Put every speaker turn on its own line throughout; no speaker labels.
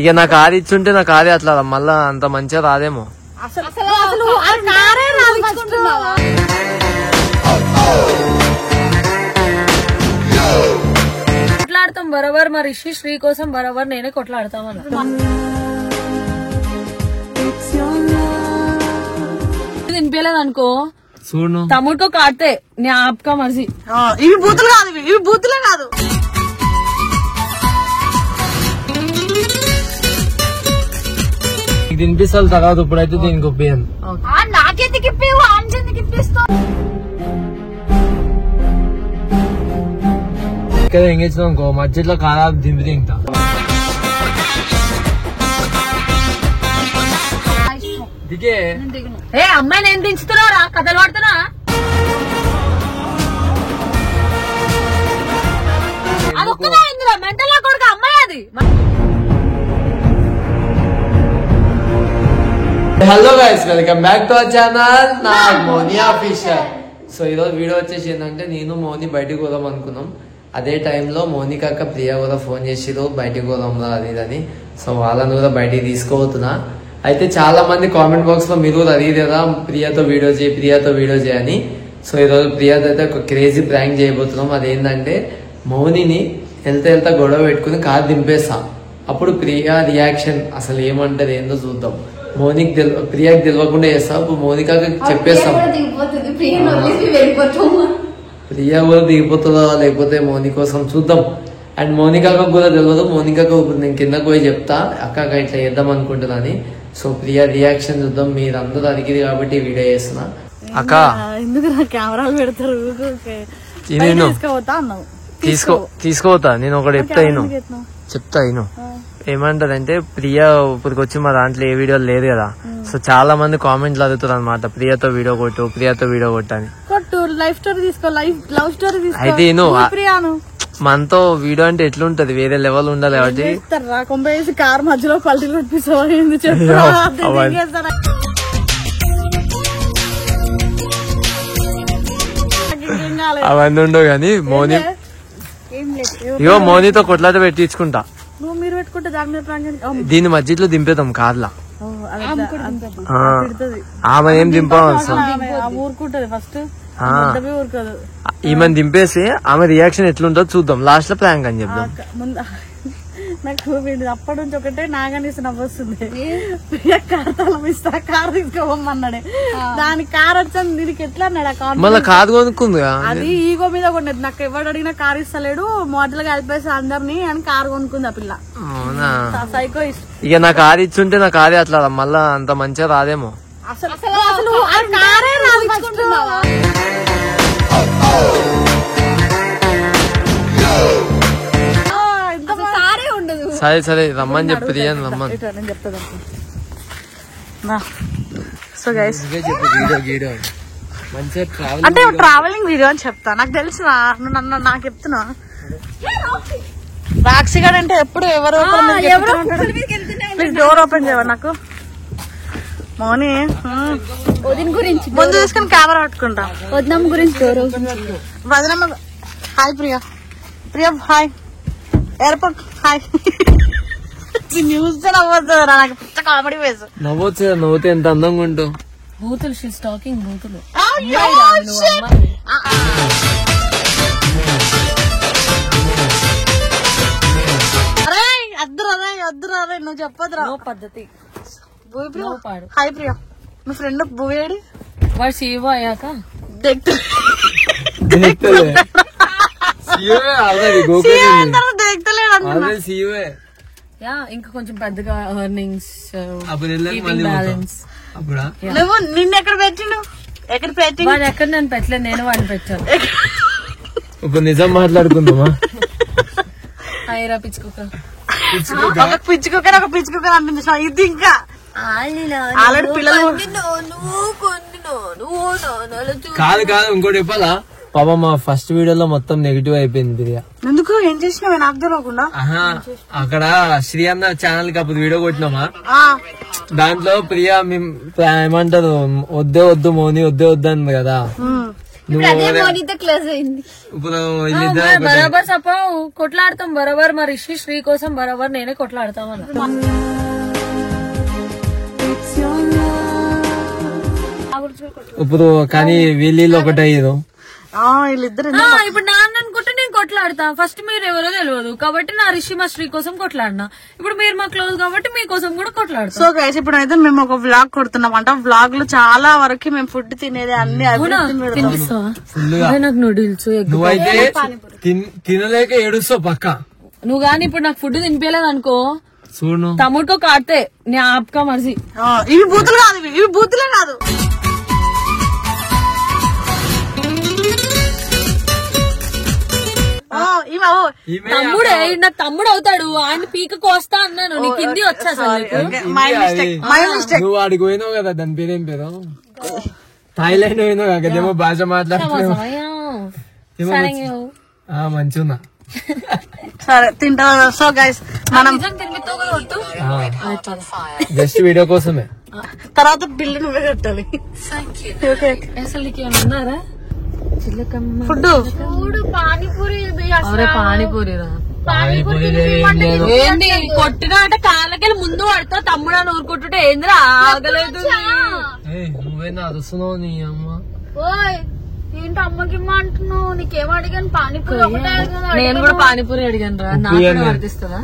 ఇక నాకు ఆది ఇచ్చుంటే నాకు ఆది అట్లా మళ్ళా అంత మంచిగా రాదేమో.
కొట్లాడతాం బరాబర్, మరి శ్రీ కోసం బరాబర్ నేనే కొట్లాడతామన్నా. తినిపించలేదు అనుకో
చూడు
తమ్ముడికో కాడితే నీ ఆప్కా మర్జీ.
ఇవి బూతులు కాదు, ఇవి బూతులే కాదు.
తినిపిస్తాను తర్వాత, ఇప్పుడైతే దీనికి ఒప్పియను.
నాకెందుకు ఇప్పివు, ఆమెకెందుకు ఇప్పిస్తావు?
ఇక్కడ ఎంగేసినాం ఇంకో మధ్యలో కాదా దింపితే ఇంకా దిగే.
ఏ అమ్మాయి నేను దించుతున్నావురా, కథలు పడుతున్నా. అది ఒక్కదా ఇందులో మెంటల్ లా కొడుకు అమ్మాయి అది.
Hello guys, welcome back to our channel నా మోని ఆఫీషియల్. సో ఈరోజు వీడియో వచ్చేసి ఏంటంటే, నేను మోని బయటకు పోదాం అనుకున్నాం. అదే టైంలో మోనికాక ప్రియా కూడా ఫోన్ చేసిరు బయటకు పోదాంలో అది ఇదని. సో వాళ్ళని కూడా బయటికి తీసుకుపోతున్నా. అయితే చాలా మంది కామెంట్ బాక్స్ లో మీరు కూడా అడిగిరా ప్రియాతో వీడియో చేయి, ప్రియాతో వీడియో చేయని. సో ఈరోజు ప్రియాతో అయితే ఒక క్రేజీ ప్రాంక్ చేయబోతున్నాం. అదేంటంటే, మోనిని వెళ్తా గొడవ పెట్టుకుని కారు దింపేస్తా. అప్పుడు ప్రియా రియాక్షన్ అసలు ఏమంటది ఏందో చూద్దాం. మోనికి ప్రియాకి తెలియకుండా చేస్తా. ఇప్పుడు మోనికాకి చెప్పేస్తాం. ప్రియా కూడా దిగిపోతుందా లేకపోతే మోని కోసం చూద్దాం. అండ్ మోనికాకు కూడా తెలియదు. మోనికాకు నేను కిందకు పోయి చెప్తా అక్క ఇట్లా చేద్దాం అనుకుంటున్నా అని. సో ప్రియా రియాక్షన్ చూద్దాం. మీరు అందరూ అడిగిరి కాబట్టి వీడియో చేస్తున్నా. అక్క
ఎందుకు కెమెరాలు పెడతారు?
తీసుకోతా. నేను ఒకటి చెప్తా ఇను ఏమంటారంటే, ప్రియా ఇప్పటికి వచ్చి మా దాంట్లో ఏ వీడియో లేదు కదా. సో చాలా మంది కామెంట్లు అడుగుతారు అనమాట, ప్రియాతో వీడియో కొట్టు, ప్రియాతో వీడియో కొట్టని.
లైఫ్ స్టోరీ తీసుకో, లవ్ స్టోరీ తీసుకో.
అయితే మనతో వీడియో అంటే ఎట్లుంటది, వేరే లెవెల్ ఉండాలి కాబట్టి.
కొంపేసి కార్ మధ్యలో పల్టీ కొట్టిస్తావా?
అవన్నీ ఉండవు కానీ మోని మోనితో కొట్లాట పెట్టించుకుంటా.
మీరు పెట్టుకుంటే దాని మీద
దీని మధ్యలో దింపేద్దాం కార్లా. ఆమె ఏం
ఊరుకుంటది ఫస్ట్, ఊరుకోదు.
ఈమెను దింపేసి ఆమె రియాక్షన్ ఎట్లుంటుందో చూద్దాం. లాస్ట్ లో ప్రాంక్ అని చెప్దాం.
నాకు అప్పటి నుంచి ఒకటే నాగనేసి నవ్వొస్తుంది. కార్ తలం ఇస్తా, కార్ తీసుకోమన్నాడే. దానికి కార్ వచ్చాను, దీనికి ఎట్లా అన్నాడు?
మళ్ళీ కారు కొనుక్కుంది.
అది ఈగో మీద కొన్నది. నాకు ఎవరు అడిగినా కార్ ఇస్తలేడు, మోడల్ కలిపేసి అందరినీ అని కార్ కొనుక్కుంది ఆ పిల్ల.
అవునా?
సైకో.
ఇక నాకు ఆది ఇచ్చుంటే నాకు ఆది అట్లా మళ్ళా అంత మంచిగా రాదేమో.
అసలు కారే రాదు.
సరే సరే రమ్మని చెప్పి రమ్మని.
సో గైస్, అంటే ట్రావెలింగ్ వీడియో అని చెప్తా. నాకు తెలుసు, నాకు చెప్తున్నా. రాక్సిగాడ్ అంటే ఎప్పుడు ఎవరో ప్లీజ్ డోర్ ఓపెన్ చేయవా నాకు. మోని
వదిన గురించి
ముందు తీసుకుని కెమెరా పట్టుకుంటా.
వదినమ్మ గురించి
వదినమ్మ. Hi Priya. Priya hi. Airport hi. News నవ్వుతుంది, నాకు పిచ్చ కామెడీ వేసు.
నవ్వచ్చు, నవ్వుతే ఎంత అందంగా ఉంటావు.
బూతులు, షీస్ టాకింగ్ బూతులు.
అరే అద్దురా నువ్వు చెప్పదురా
పద్ధతి.
హాయ్ ప్రియా. మీ ఫ్రెండ్ భూవేడి
వాడు సీఓ అయ్యాక ఇంకా కొంచెం పెద్దగా ఎర్నింగ్స్ బ్యాలెన్స్.
నువ్వు నిన్న ఎక్కడ పెట్టిండు? ఎక్కడ పెట్టి?
వాడు ఎక్కడ నన్ను పెట్టలేదు, నేను వాడిని పెట్టాను.
ఇప్పుడు నిజం మాట్లాడుకుందామా?
హాయిరా పిచ్చుకోక.
ఒక పిచ్చుకోక అనిపించిన. ఇది ఇంకా ఆల్రెడీ పిల్లలు.
కాదు ఇంకోటి చెప్పాలా, పాప మా ఫస్ట్ వీడియోలో మొత్తం నెగిటివ్ అయిపోయింది ప్రియా.
ఎందుకు? ఏం చేసినావే నాకు తెలియకుండా?
అక్కడ శ్రీ అన్న ఛానల్ కి అప్పుడు వీడియో కొట్టినామా, దాంట్లో ప్రియా ఏమంటారు, వద్దు మోని వద్దు అంది కదా.
క్లోజ్ అయింది.
ఇప్పుడు
బరాబర్ చెప్పావు కొట్లాడతాం బరాబర్ మా రిషి శ్రీ కోసం బరాబర్ నేనే కొట్లాడతాం అన్న.
ఇప్పుడు కానీ వీళ్ళు ఒకటే అయ్యేది
వీళ్ళిద్దరు
ఇప్పుడు నాన్న అనుకుంటే నేను కొట్లాడతా. ఫస్ట్ మీరు ఎవరో తెలియదు కాబట్టి నా రిషి మా శ్రీ కోసం కొట్లాడినా. ఇప్పుడు మీరు మా క్లోజ్ కాబట్టి మీకోసం కూడా కొట్లాడతా.
సో గైస్ ఇప్పుడు అయితే మేము ఒక వ్లాగ్ కొడుతున్నాం అంట. వ్లాగ్ లో చాలా వరకు మేము ఫుడ్ తినేది అన్ని
నాకు నూడిల్స్
నువ్వైతే తినలేక ఏడుస్తావు పక్క.
నువ్వు గానీ ఇప్పుడు నాకు ఫుడ్ తినిపించలేదు అనుకో
చూడు
తమ్ముడికో కాడితే నే ఆప్కా మర్జీ.
ఇవి బూతులు కాదు, ఇవి బూతులే కాదు.
తమ్ముడే నాకు తమ్ముడు అవుతాడు. ఆయన పీక కోస్తా అన్నాను నీకు హిందీ వచ్చా అసలు?
నువ్వు ఆడికి పోయినావు కదా, దాని పేరేం పేరు థాయిలాండ్ పోయినావు కదేమో భాష మాట్లాడుతున్నావు మంచిగా.
సరే తింటా. సో గైస్ మనం
జస్ట్ వీడియో కోసమే
తర్వాత బిల్లు నువ్వే కట్టాలి.
అసలు నీకు ఏమైనా ఉన్నారా
ఫుడ్?
పానీపూరి ఏంది కొట్టిన అంటే కాళ్ళకెళ్ళి ముందు పడతావు తమ్ముడు అని ఊరుకుంటుంటే ఏందిరా ఆగలేదు.
నువ్వేనా అరుస్తున్నావు నీ అమ్మ?
ఏంటి అమ్మకి అంటున్నావు? నీకేం అడిగాను? పానీపూరి
నేను కూడా పానీపూరి అడిగాను రా. నాకు వర్తిస్తుందా?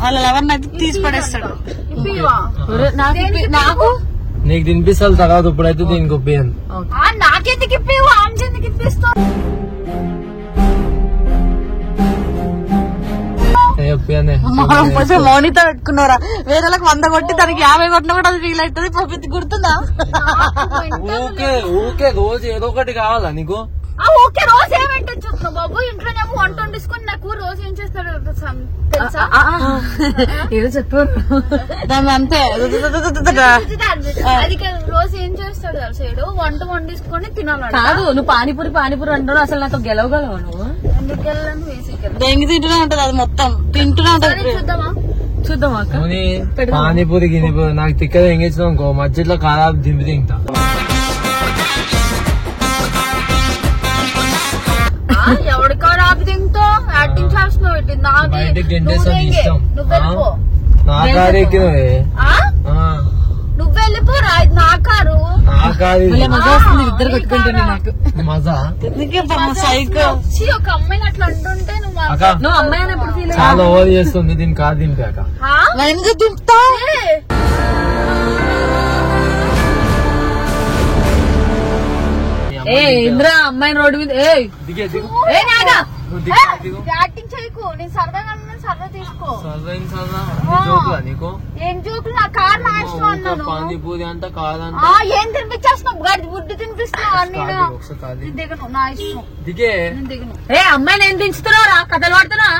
వాళ్ళ ఎవరినైతే తీసి పడేస్తాడు.
నాకు
నీకు తినిపిస్తాను తర్వాత. ఇప్పుడైతే దీనికి ఒప్పియాను.
నాకెందుకు ఇప్పివు? ఆమె ఎందుకు ఇప్పిస్తావు?
మౌనిత పెట్టుకున్నారా? వేరేలకు 100 కొట్టి తనకి 50 కొట్టినా కూడా అది ఫీల్ అవుతుంది. ప్రతి గుర్తుందా?
ఊకే రోజు ఏదో ఒకటి కావాలా నీకు?
ఓకే రోజు ఏమంటే చూస్తున్నావు బాబు? ఇంట్లోనేమో వంట వండుకొని నాకు రోజు ఏం చేస్తాడు తెలుసా?
ఏదో చెప్పారు
అంతే.
అది రోజు ఏం చేస్తాడు తెలుసాడు? వంట వండించుకొని తినాలి.
కాదు నువ్వు పానీపూరి అంటావు. అసలు నాతో గెలవగలవు నువ్వు?
ఎందుకు వెళ్ళాను? వేసికెళ్ళి
దెంగి తింటూనే ఉంటది. అది మొత్తం తింటూనే ఉంటది.
చూద్దామా
పానీపూరి గినిపూరి నాకు తిక్కగా ఎంగేసిన ఇంకో మధ్యలో ఖరాబ్ దింపి తింటా.
ఎవరికో రాపి తింటో యాక్టింగ్ చేస్తున్నావు. నువ్వు వెళ్ళిపో. నా కారు
ఇద్దరు కొట్టుకుంటున్నా నాకు
మజా.
ఒక అమ్మాయిని అట్లా అంటుంటే నువ్వు
అమ్మాయి ఎప్పుడు ఫీల్
చాలా ఓవర్ చేస్తుంది. దీన్ని కాదు దింపాక
దింపుతా.
ఇంద్రా అమ్మాయిని రోడ్డు మీద
యాక్టింగ్ చేయకు. నేను సరదాగా సరదా తీసుకో.
నీకు
ఏం జోకులు? నా కార్ నా ఇష్టం అన్నాను.
పానీపూరి అంట కాదంట.
ఏం తినిపించేస్తున్నావు? గుడ్డు తినిపిస్తున్నావు. నేను దిగను. నా ఇష్టం.
దిగే
నేను దిగను.
అమ్మాయిని ఏం దించుతున్నావు రా? కథలు పడుతున్నా?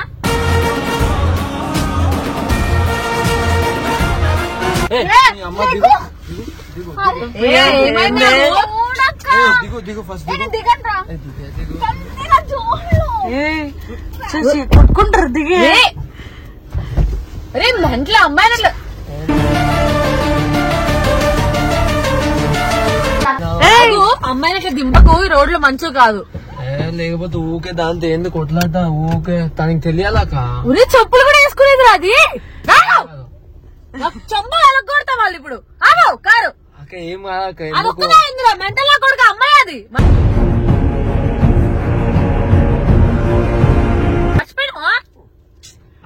కొట్టుకుంటారు దిగి.
మంట్లో అమ్మాయిని అమ్మాయిని అట్లా దింపకు. ఈ రోడ్లు మంచిగా కాదు.
లేకపోతే ఊకే దాంతో ఎందుకు కొట్లాట? ఊకే తనకి తెలియాలక.
ఉరే చెప్పులు కూడా వేసుకునేది అది. చెంబ కొడతా వాళ్ళు ఇప్పుడు. కారు
ఏం
మెంటల్ కొడుకు అమ్మాయి అది.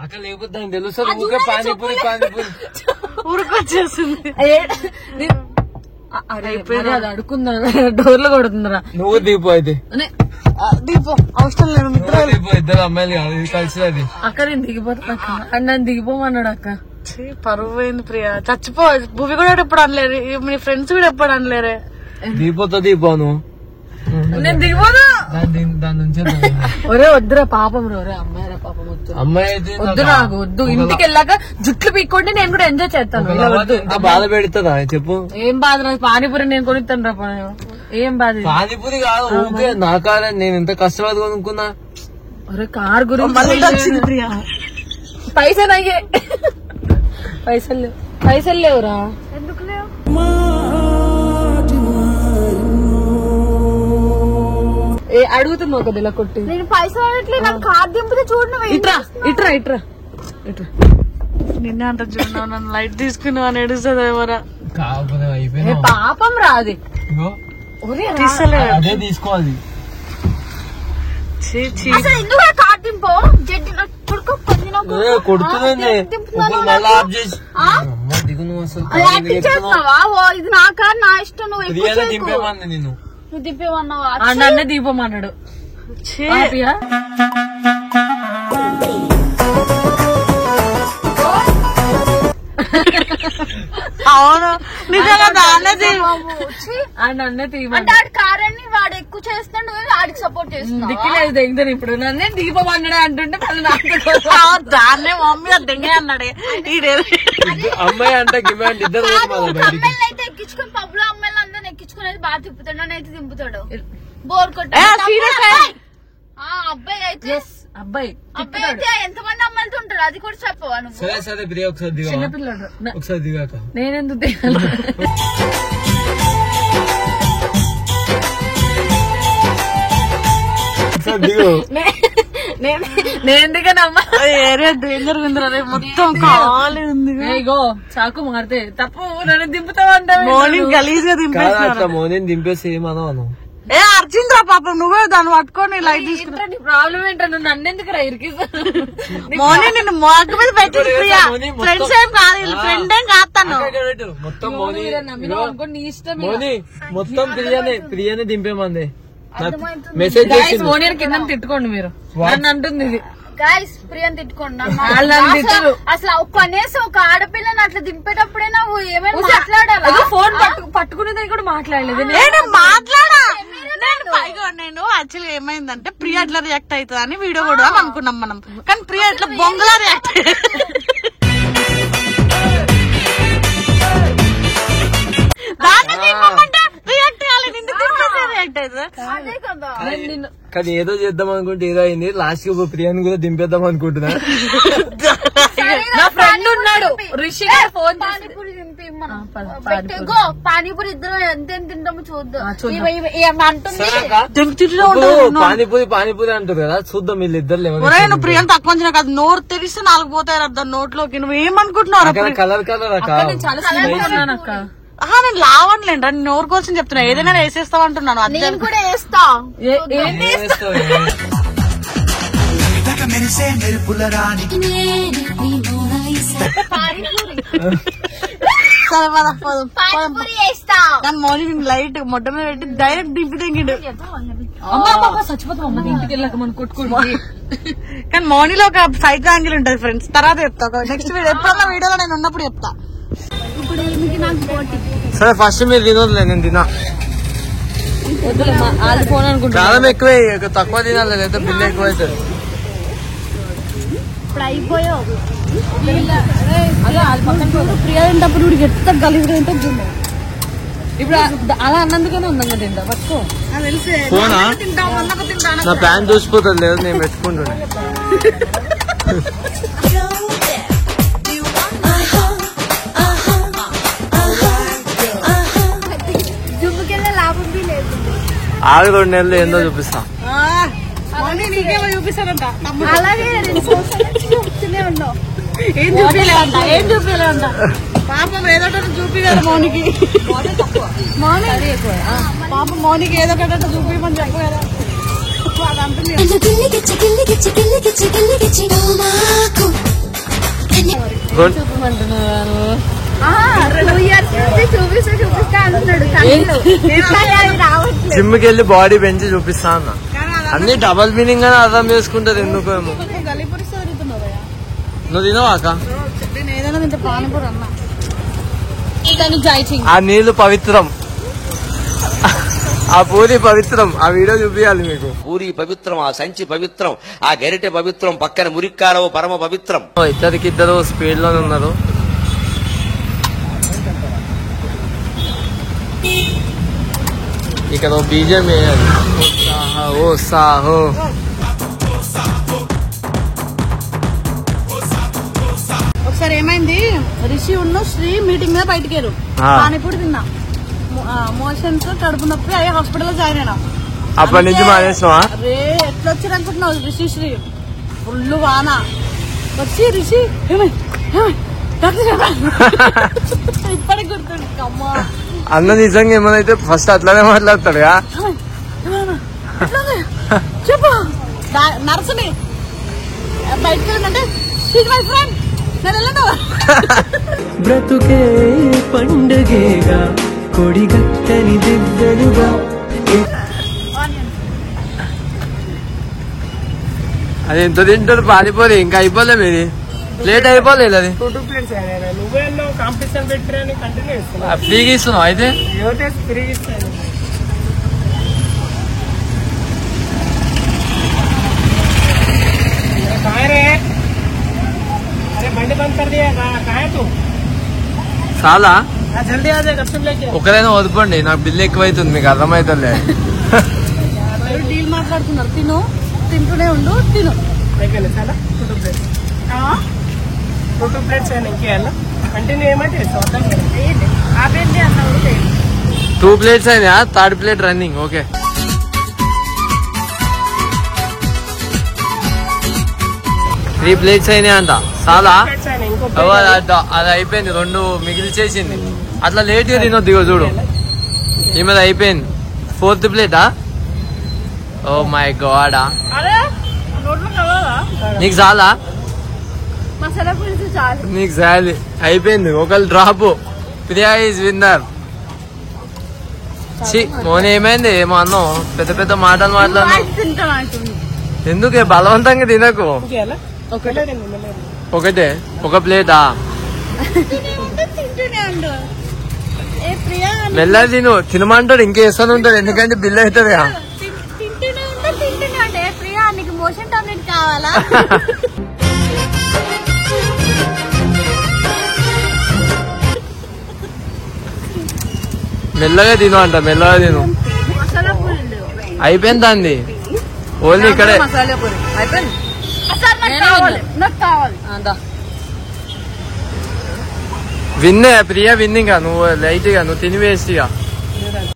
అక్కడ లేకపోతే దానికి తెలుస్తుంది. ఊకే పానీపూరి
ఊరికొచ్చేసింది.
అది అడుకుందా? డోర్లు కొడుతుందిరా.
నువ్వు దీపు అయితే
దీపో అవసరం లేదు.
ఇద్దరు అమ్మాయిలు కాదు కలిసి. అది
అక్క నేను దిగిపోతా అక్క. నన్ను దిగిపోమన్నాడు అక్క.
పరువు పోయింది ప్రియా. చచ్చిపో. భూమి కూడా ఎప్పుడు అనలేరు. మీ ఫ్రెండ్స్ కూడా ఎప్పుడు అనలేరే.
దీపోతో దీపోను
నేను దిగిపోదు.
దాని నుంచి
ఒరే వద్దురా పాపం రే. అమ్మాయి రా పాపం వద్దు.
అమ్మాయి అయితే
వద్దు నాకు వద్దు. ఇంటికి వెళ్ళాక జుట్లు పీక్కుంటే నేను కూడా ఎంజాయ్ చేస్తాను.
ఎంత బాధ పెడుతుందా చెప్పు?
ఏం బాధ? పానీపూరి నేను కొనిస్తాను రా. ఏం బాధ?
పానీపూరి కాదు ఊకే నా కాదని నేను ఎంత కష్టపడి కొనుక్కున్నా.
ఒరే కార్ గురించి
వచ్చింది ప్రియా.
పైసలు అయ్యే పైసలు లేవురా.
ఎందుకు లేవు?
అడుగుతున్నావు కదా ఇలా కొట్టి.
నేను పైసలు అడగట్లేదు, నాకు కార్డు దింపితే చూడు.
ఇట్రా ఇట్రా ఇట్రా ఇట్రా. నిన్న అంట చూడవు నన్ను లైట్ తీసుకున్నావు అని ఏడుస్తుంది ఎవరా. పాపం రాది
అదే తీసుకోవాలి.
ఎందుకు కార్డు దింపో
కొడుతుందండి
చేస్తున్నావా? ఇది నా కార్, నా ఇష్టం. నువ్వు
దింపేమన్నా నేను
నువ్వు దింపేమన్నావా?
నన్నే దీపమన్నాడు. అవును నిజంగా నన్నే
అంటే ఆడి కార్ అని వాడు ఎక్కువ చేస్తాడు, ఆడికి సపోర్ట్ చేస్తున్నావు.
దిక్కులేదు దెంగని. ఇప్పుడు నన్నే దీపం అన్నాడే అంటుంటే దాన్నే మమ్మీ దెంగే అన్నాడే.
అమ్మాయి అంటే ఇద్దరు
అమ్మాయిలు అయితే ఎక్కించుకుని పబ్లో అమ్మాయిలు అందరిని ఎక్కించుకునేది బాగా తిప్పుతాడు, నన్ను అయితే దింపుతాడు. బోర్ కొట్ట అబ్బాయి అయితే
అబ్బాయి
అయితే ఎంతమంది అమ్మాయిలతో ఉంటారు అది కూడా చెప్పవా నువ్వు?
సరే సరే ప్రియా ఒకసారి దిగా,
చిన్నపిల్లడు
ఒకసారి దిగాక
నేనెందుకు దిగాలి? నేను దిగానమ్మా. ఏరియా డేంజర్ ఉంది మొత్తం ఖాళీ ఉంది. ఇగో చాకు మారితే తప్పు నన్ను దింపుతావంట. మార్నింగ్ గలీజ్ గా దింపేస్తా.
మార్నింగ్ దింపేసి ఏమన్నా
ఏ అర్జున్రా పాపం నువ్వే దాన్ని పట్టుకొని లైట్ తీసుకుంటా. నీ ప్రాబ్లం ఏంటో నువ్వు నన్నెందుకు రా ఇరికిస్తాను? మార్నింగ్ నిన్ను మోక మీద పెట్టింది ప్రియా. ఫ్రెండ్స్ ఏం కాదు, ఫ్రెండ్ ఏం కాస్తాను.
మొత్తం
నీ ఇష్టం.
మొత్తం ప్రియానే దింపేమంది. మెసేజ్ చేసి
మోనియర్ కింద తిట్టుకోండి మీరు. నన్ను అంటుంది ఇది.
గాయస్ ప్రియాని తిట్టుకోండి. అసలు కనీసం ఒక ఆడపిల్లని అట్లా దింపేటప్పుడే నువ్వు ఏమైనా మాట్లాడాలా?
ఫోన్ పట్టుకునేది కూడా మాట్లాడలేదు. నేను యాక్చువల్లీ ఏమైందంటే ప్రియా ఎట్లా రియాక్ట్ అవుతుంది అని వీడియో కూడా అనుకున్నాం మనం, కానీ ప్రియా ఎట్లా బొంగలా రియాక్ట్
కానీ ఏదో చేద్దాం అనుకుంటే ఏదో అయింది. లాస్ట్ కి ప్రియాని కూడా దింపేద్దాం అనుకుంటున్నా.
నా ఫ్రెండ్ ఉన్నాడు రిషి ఫోన్
పానీపూరి దింపి పానీపూరి ఇద్దరు ఎంత తింటామో చూద్దాం.
పానీపూరి అంటారు కదా, చూద్దాం వీళ్ళు ఇద్దరు.
నువ్వు ప్రియాని తక్కువ కాదు, నోరు తెరిస్తే 4 పోతాయి అర్థం నోట్లోకి. నువ్వు ఏమనుకుంటున్నావు?
కలర్ కలర్
చాలా అక్క. నేను లావట్లేండి, నోరు కోసం చెప్తున్నా. ఏదైనా వేసేస్తావు అంటున్నాను.
నేను కూడా వేస్తా.
మార్నింగ్ లైట్ మొట్ట మీద పెట్టి డైరెక్ట్ దింపి తెంగిండు. చచ్చిపోతాం అమ్మ ఇంటికి వెళ్ళాక మనం కొట్టుకుంటాం. కానీ మార్నింగ్ లో ఒక సైడ్ యాంగిల్ ఉంటది ఫ్రెండ్స్, తర్వాత చెప్తా. నెక్స్ట్ ఎప్పుడన్నా వీడియోలో నేను ఉన్నప్పుడు చెప్తా.
సరే ఫస్ట్ మీరు తినొద్దులే, నేను తినా.
ఫోన్ అనుకుంటా
కారం ఎక్కువే, తక్కువ తినాలి లేదా బిల్లు ఎక్కువ అవుతుంది.
ఇప్పుడు అయిపోయావు ప్రియా తింటప్పుడు ఎంత గలీజ్ ఉంటుంది.
ఇప్పుడు అలా అన్నందుకనే ఉందా తింటా పట్టుకో.
ఫోనా నా ప్యాంట్ చూసిపోతుంది లేదు, నేను పెట్టుకుంటున్నా. ఆగి 2 నెలలు ఏందో చూపిస్తా.
చూపిస్తానంట.
అలాగే
ఏం చూపించలేదంట, ఏం చూపించలేదంట. పాపం ఏదో చూపించారు మౌనికి. పాపం మౌనికి ఏదో ఒకటి చూపించమని చెప్పలేదా? చూపించమంటున్నాను.
జిమ్ కి వెళ్ళి బాడీ పెంచి చూపిస్తా అన్న. అన్ని డబల్ మీనింగ్ అని అర్థం చేసుకుంటది ఎందుకేమో. నువ్వు తినవాక? ఆ నీళ్లు పవిత్రం, ఆ పూరి పవిత్రం. ఆ వీడియో చూపించాలి మీకు.
పూరి పవిత్రం, ఆ సంచి పవిత్రం, ఆ గరిటె పవిత్రం, పక్కన మురిక్కారవ పరమ పవిత్రం.
ఇద్దరు స్పీడ్ లోనే ఉన్నారు. ఇక్కడ బీజం వేయాలి. ఓ సాహో
ఒకసారి ఏమైంది, రిషి ఉన్న శ్రీ మీటింగ్ మీద బయటకు వెళ్ళారు. పానీపూరి తిన్నా, మోషన్స్ కడుపు నొప్పి అయ్యే హాస్పిటల్ లో జాయిన్ అయినా.
అప్పటి నుంచి మానేసినావా?
అరే ఎట్లా వచ్చారు అనుకుంటున్నావు రిషిశ్రీ? ఫుల్ వాన వచ్చి రిషి ఇప్పటికి గుర్తుంది అమ్మా.
అన్న నిజంగా ఏమైనా ఫస్ట్ అట్లానే మాట్లాడతాడుగా.
చెప్పు నర్సుని బయటకు వెళ్ళంటే మై ఫ్రెండ్ నేను వెళ్ళను.
బ్రతుకే పండుగేగా కొడిగట్టని దివ్వెలుగా.
అది ఎంత తింటారు పానిపోయి ఇంకా అయిపోలే మీది ప్లేట్ అయిపోలేదు. అది ఫ్రీగా ఇస్తున్నావు అయితే చాలా ఒకరైనా వదుకోండి, నాకు బిల్లు ఎక్కువైతుంది మీకు అర్థమవుతుంది.
డీల్ మాట్లాడుతున్నారు. తిను తింటూనే ఉండు తిను.
చాలా 2 ప్లేట్స్ అయినా ఇంకేయాలా కంటిన్యూ ఏమంటే
2 ప్లేట్స్ అయినా 3rd plate running. Okay 3 plates అయినా అంట. చాలా అది అయిపోయింది, 2 మిగిలిచేసింది. అట్లా లేట్ గా తినొద్దు. ఇగో చూడు ఈమెది అయిపోయింది. 4th ప్లేటా? Oh my God. నీకు చాలా
మసాలా పులుసు చాలు.
నీకు చాలు అయిపోయింది. ఒకళ్ళు drop. Priya is winner. Moni ఏమైంది? ఏమో అన్నావు, పెద్ద పెద్ద మాటలు మాట్లాడు. ఎందుకే బలవంతంగా తినకు. ఒకటే 1 ప్లేటా? మెల్ల తిను. తినమంటాడు ఇంకేస్తాను ఉంటాడు, ఎందుకంటే బిల్ అవుతుంది.
ప్రియా నీకు మోషన్ టాబ్లెట్ కావాలా?
మెల్లగా తిను అంట, మెల్లగా తిను. అయిపోయింది దాన్ని ఓన్లీ ఇక్కడే.
మసాలా పూరి అయిపోయింది.
నాకు కావాలి.
విన్నే ప్రియా, విన్నింగ్ నువ్వు లైట్ గా నువ్వు తిని వేస్ట్ గా.